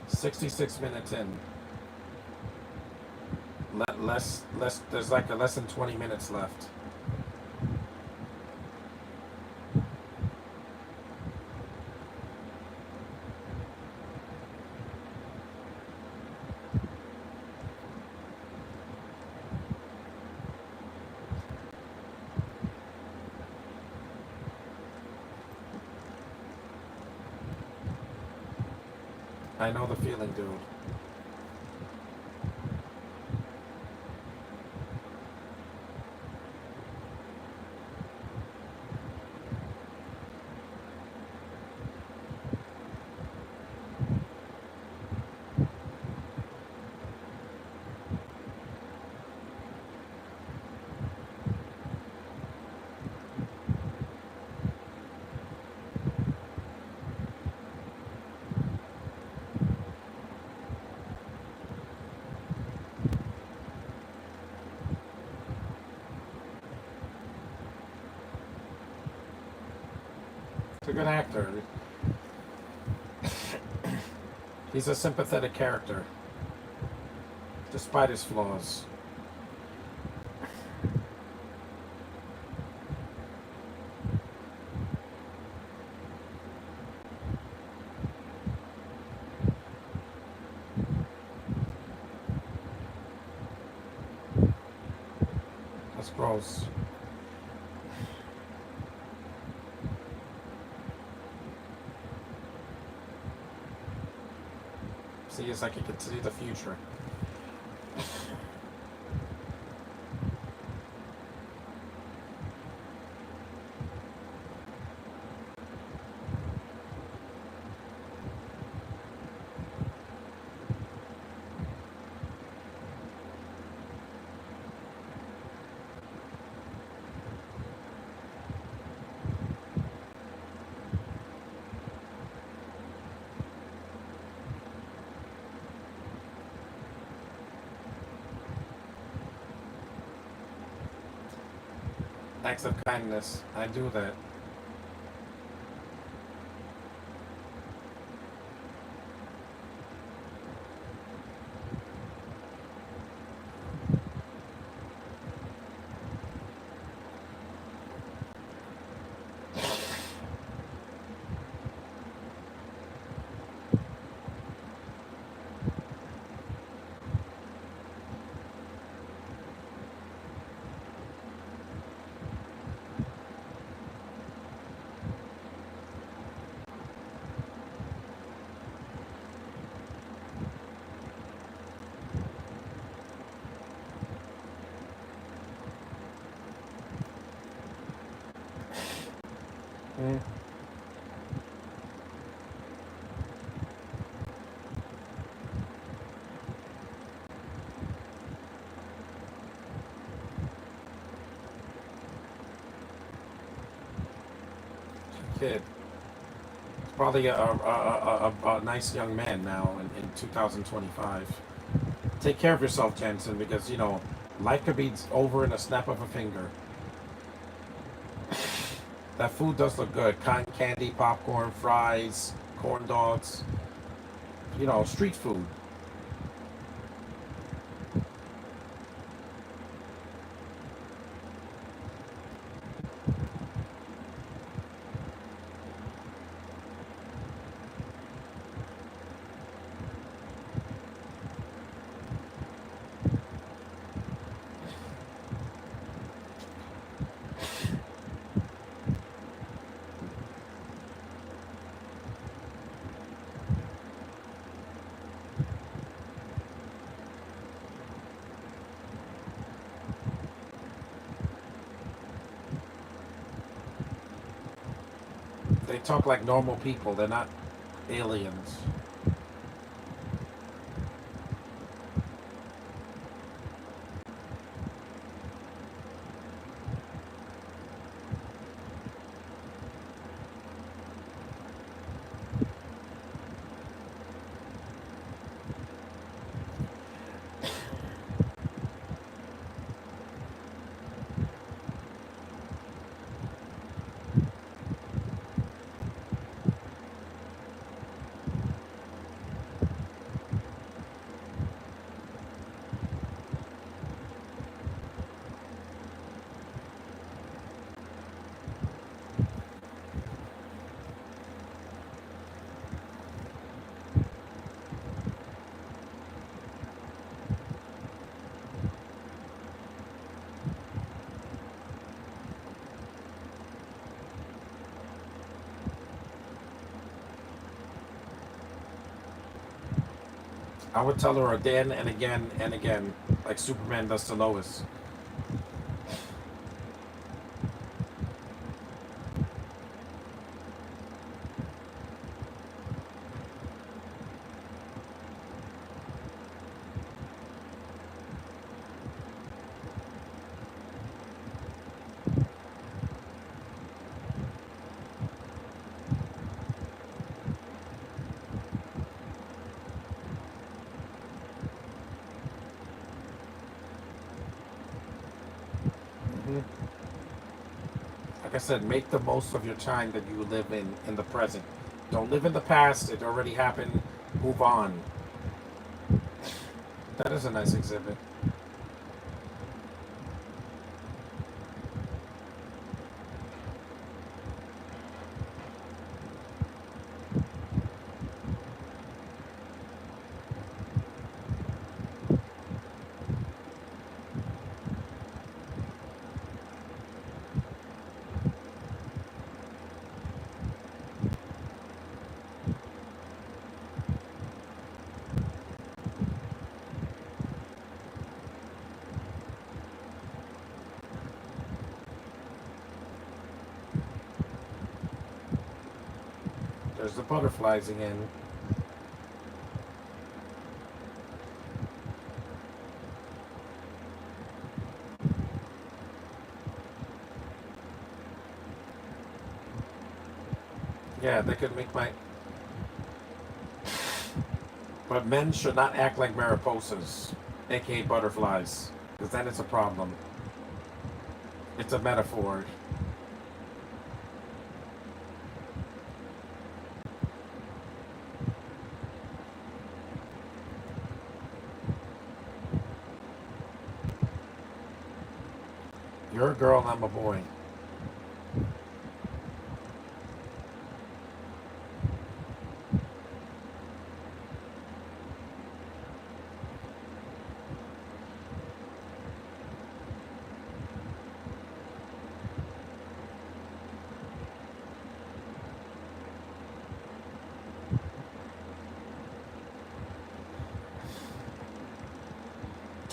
66 minutes in. Less. There's like less than 20 minutes left. I know the feeling, dude. He's a good actor. He's a sympathetic character, despite his flaws. That's gross. See, it's like you can see the future. Acts of kindness. I do that. kid. He's probably a nice young man now in 2025. Take care of yourself, Jensen, because life could be over in a snap of a finger. That food does look good. Cotton candy, popcorn, fries, corn dogs. Street food. They talk like normal people. They're not aliens. I would tell her again and again and again, like Superman does to Lois. Like I said, make the most of your time that you live in the present. Don't live in the past. It already happened. Move on. That is a nice exhibit. There's the butterflies again. Yeah, they could make my. But men should not act like mariposas, aka butterflies, because then it's a problem. It's a metaphor. You're a girl, I'm a boy.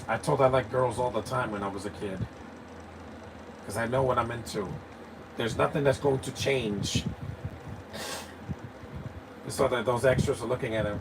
I told I like girls all the time when I was a kid, because I know what I'm into. There's nothing that's going to change. So that those extras are looking at him.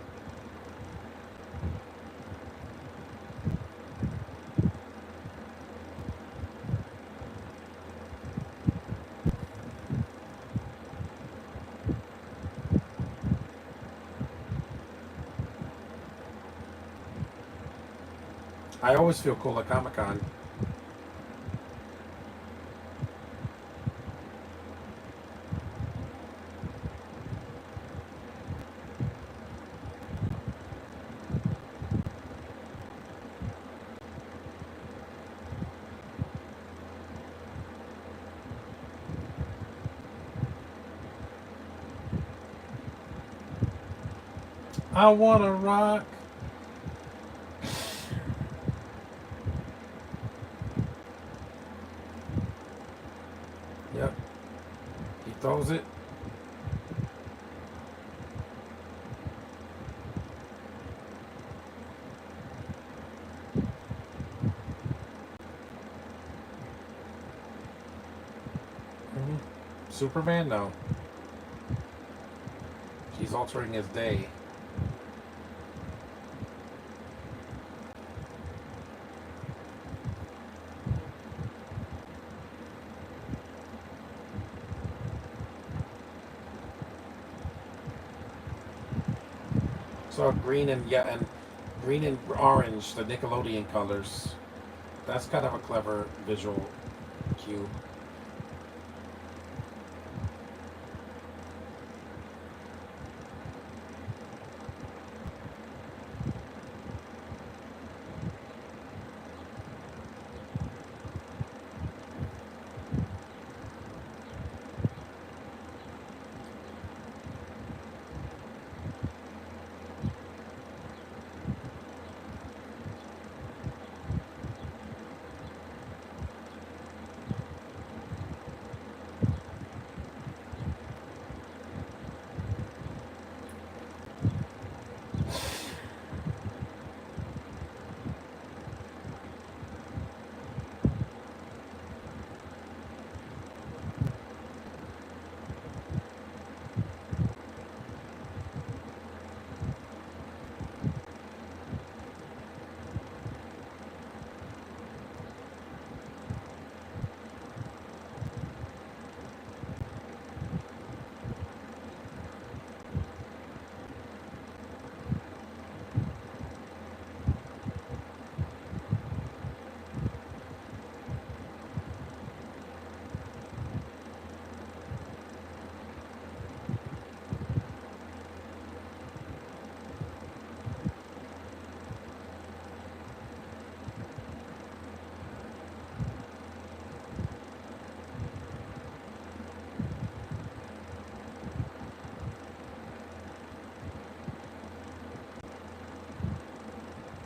I always feel cool at Comic Con. I wanna rock. Yep. He throws it. Mm-hmm. Superman, no. He's altering his day. So green and yeah, and green and orange, the Nickelodeon colors. That's kind of a clever visual cue.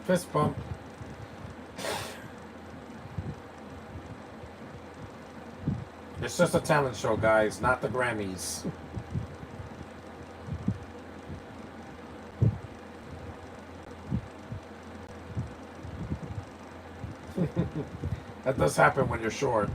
Fist bump. It's just a talent show, guys, not the Grammys. That does happen when you're short.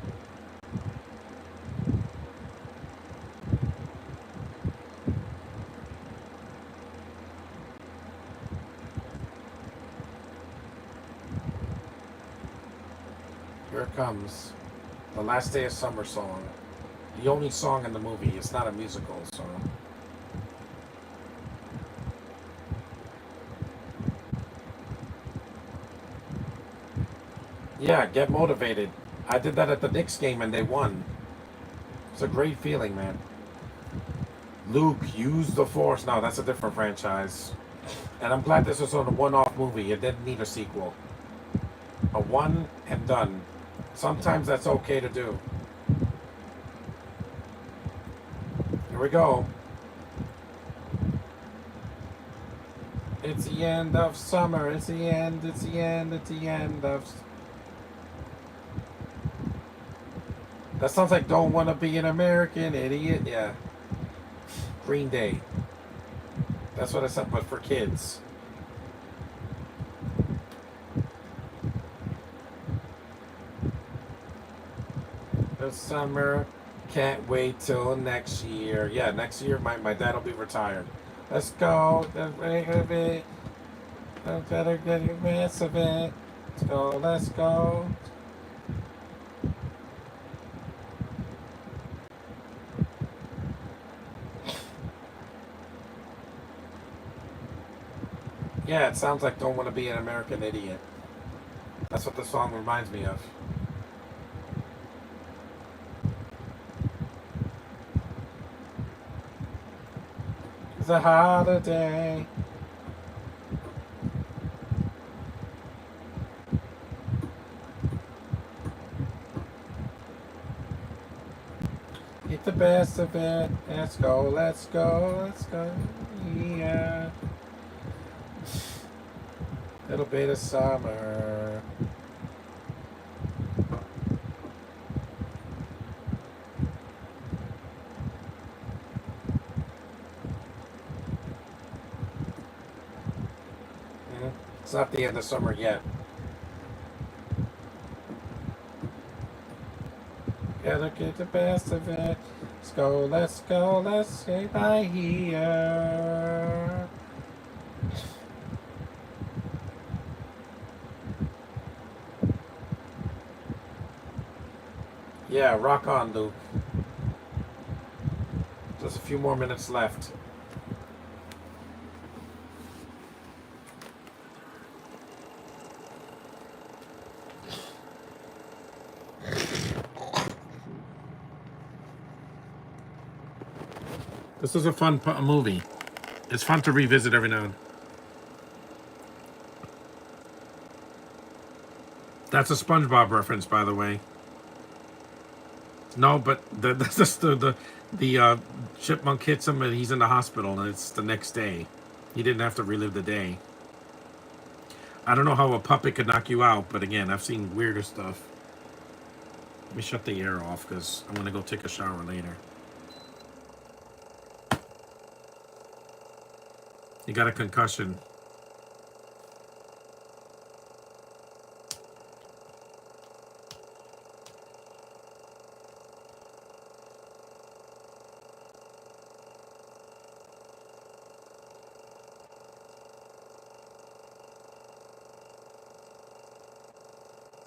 Here it comes. The Last Day of Summer song. The only song in the movie. It's not a musical, so. Yeah, get motivated. I did that at the Knicks game and they won. It's a great feeling, man. Luke, use the Force. No, that's a different franchise. And I'm glad this was on a one-off movie. It didn't need a sequel. A one and done. Sometimes that's okay to do. Here we go. It's the end of summer. It's the end. It's the end. It's the end of. That sounds like Don't Wanna Be an American Idiot. Yeah. Green Day. That's what I said, but for kids. The summer. Can't wait till next year. Yeah, next year my dad will be retired. Let's go. I better get the rest of it. Let's go. Let's go. Yeah, it sounds like Don't Want to Be an American Idiot. That's what the song reminds me of. It's a holiday. Get the best of it. Let's go, let's go, let's go. Yeah. Little bit of summer. It's not the end of summer yet. Gotta get the best of it. Let's go, let's stay by here. Yeah, rock on, Luke. There's a few more minutes left. This is a fun movie. It's fun to revisit every now and then. That's a SpongeBob reference, by the way. No, but that's just the chipmunk hits him and he's in the hospital, and it's the next day. He didn't have to relive the day. I don't know how a puppet could knock you out, but again, I've seen weirder stuff. Let me shut the air off because I'm gonna go take a shower later. You got a concussion.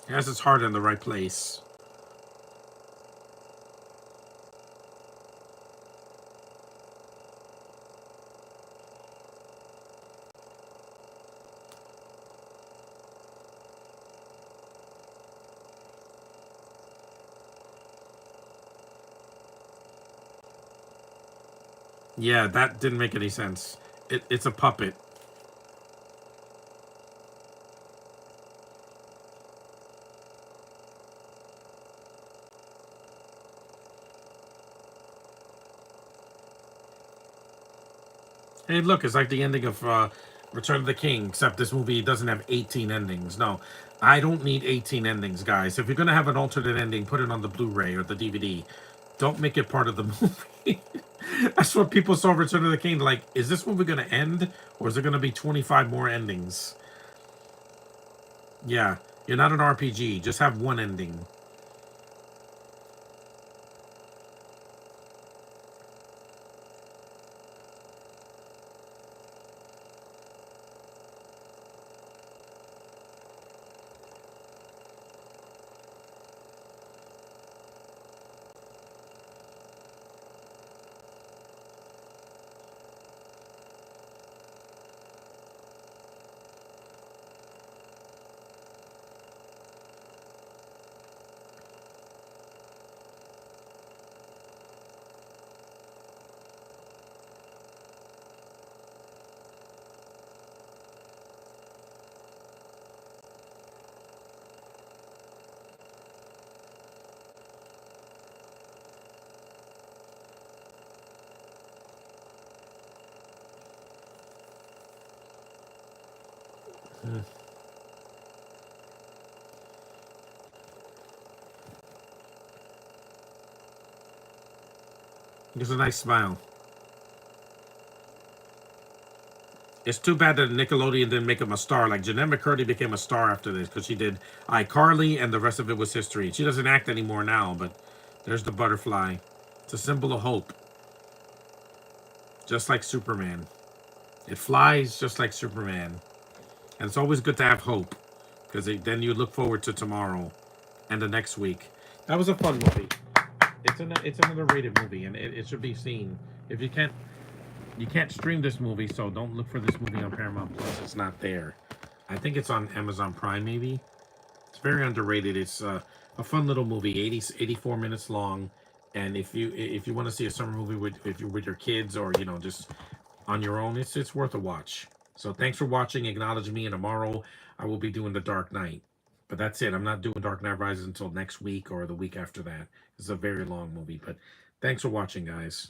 It has its heart in the right place. Yeah, that didn't make any sense. It's a puppet. Hey, look, it's like the ending of Return of the King, except this movie doesn't have 18 endings. No, I don't need 18 endings, guys. If you're going to have an alternate ending, put it on the Blu-ray or the DVD. Don't make it part of the movie. That's what people saw Return of the King. Like, is this movie going to end, or is there going to be 25 more endings? Yeah, you're not an RPG. Just have one ending. It's a nice smile. It's too bad that Nickelodeon didn't make him a star. Like, Jeanette McCurdy became a star after this because she did iCarly, and the rest of it was history. She doesn't act anymore now, but there's the butterfly. It's a symbol of hope, just like Superman. It flies just like Superman. And it's always good to have hope because then you look forward to tomorrow and the next week. That was a fun movie. It's another rated movie, and it should be seen. If you can't stream this movie, so don't look for this movie on Paramount Plus. It's not there. I think it's on Amazon Prime, maybe. It's very underrated. It's a fun little movie, 84 minutes long. And if you want to see a summer movie with if you're with your kids or just on your own, it's worth a watch. So thanks for watching. Acknowledge me, and tomorrow I will be doing The Dark Knight. But that's it. I'm not doing Dark Knight Rises until next week or the week after that. It's a very long movie. But thanks for watching, guys.